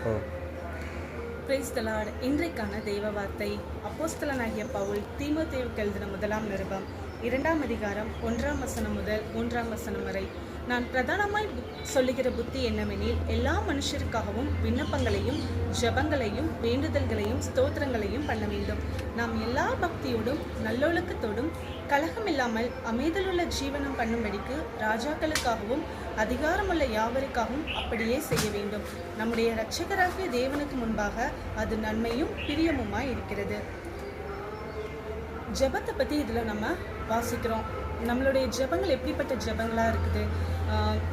ம். Praise the Lord. இன்றைக்கான தெய்வ வார்த்தை அப்போஸ்தலனாகிய பவுல் தீமோத்தேயுவுக்கு எழுதின முதலாம் நிருபம் 2ஆம் அதிகாரம் 1ஆம் வசனம் முதல் 3ஆம் வசனம் வரை. நான் பிரதானமாய் சொல்லுகிற புத்தி என்னவெனில், எல்லா மனுஷருக்காகவும் விண்ணப்பங்களையும் ஜெபங்களையும் வேண்டுதல்களையும் ஸ்தோத்திரங்களையும் பண்ண வேண்டும். நாம் எல்லா பக்தியோடும் நல்லொழுக்கத்தோடும் கலகமில்லாமல் அமைதலுள்ள ஜீவனம் பண்ணும்படிக்கு ராஜாக்களுக்காகவும் அதிகாரமுள்ள யாவருக்காகவும் அப்படியே செய்ய வேண்டும். நம்முடைய இரட்சகராகிய தேவனுக்கு முன்பாக அது நன்மையும் பிரியமுமாய் இருக்கிறது. ஜெபத்தை பற்றி இதில் நம்ம வாசிக்கிறோம். நம்மளுடைய ஜெபங்கள் எப்படிப்பட்ட ஜெபங்களாக இருக்குது?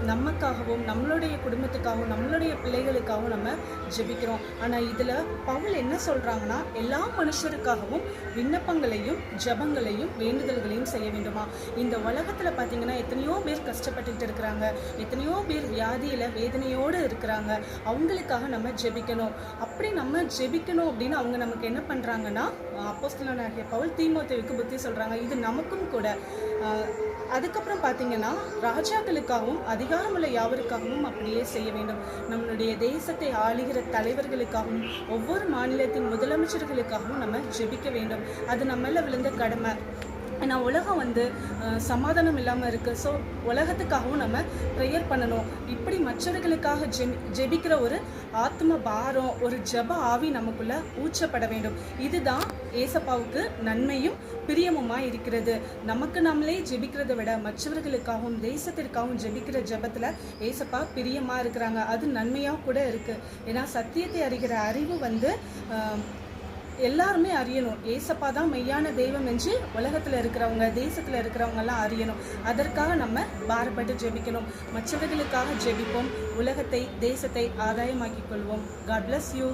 நமக்காகவும் நம்மளுடைய குடும்பத்துக்காகவும் நம்மளுடைய பிள்ளைகளுக்காகவும் நம்ம ஜெபிக்கிறோம். ஆனால் இதில் பவுல் என்ன சொல்கிறாங்கன்னா, எல்லா மனுஷருக்காகவும் விண்ணப்பங்களையும் ஜெபங்களையும் வேண்டுதல்களையும் செய்ய வேண்டுமா. இந்த உலகத்தில் பார்த்திங்கன்னா எத்தனையோ பேர் கஷ்டப்பட்டுக்கிட்டு இருக்கிறாங்க, எத்தனையோ பேர் வியாதியில் வேதனையோடு இருக்கிறாங்க. அவங்களுக்காக நம்ம ஜெபிக்கணும். அப்படி நம்ம ஜெபிக்கணும் அப்படின்னு அவங்க நமக்கு என்ன பண்ணுறாங்கன்னா, அப்போஸ்தலனாகிய பவுல் தீமோத்தேயுவுக்கு புத்தி சொல்கிறாங்க. இது நமக்கும் கூட. அதுக்கப்புறம் பார்த்தீங்கன்னா, ராஜாக்களுக்காகவும் அதிகாரமுள்ள யாவருக்காகவும் அப்படியே செய்ய வேண்டும். நம்மளுடைய தேசத்தை ஆளுகிற தலைவர்களுக்காகவும் ஒவ்வொரு மாநிலத்தின் முதலமைச்சர்களுக்காகவும் நம்ம ஜெபிக்க வேண்டும். அது நம்மள விழுந்த கடமை. ஏன்னா உலகம் சமாதானம் இல்லாமல் இருக்குது. ஸோ உலகத்துக்காகவும் நம்ம ப்ரேயர் பண்ணணும். இப்படி மற்றவர்களுக்காக ஜெபிக்கிற ஒரு ஆத்ம பாரம், ஒரு ஜெப ஆவி நமக்குள்ள ஊற்றப்பட வேண்டும். இதுதான் ஏசப்பாவுக்கு நன்மையும் பிரியமுமாக இருக்கிறது. நமக்கு நம்மளே ஜெபிக்கிறத விட மற்றவர்களுக்காகவும் தேசத்திற்காகவும் ஜெபிக்கிற ஜெபத்தில் ஏசப்பா பிரியமாக இருக்கிறாங்க. அது நன்மையாக கூட இருக்குது. ஏன்னா சத்தியத்தை அறிகிற அறிவு எல்லாருமே அறியணும். ஏசப்பா தான் மெய்யான தெய்வம் என்று உலகத்தில் இருக்கிறவங்க தேசத்தில் இருக்கிறவங்கெல்லாம் அறியணும். அதற்காக நம்ம பாரப்பட்டு ஜெபிக்கணும். மற்றவர்களுக்காக ஜெபிப்போம். உலகத்தை தேசத்தை ஆதாயமாக்கிக் கொள்வோம். God bless you.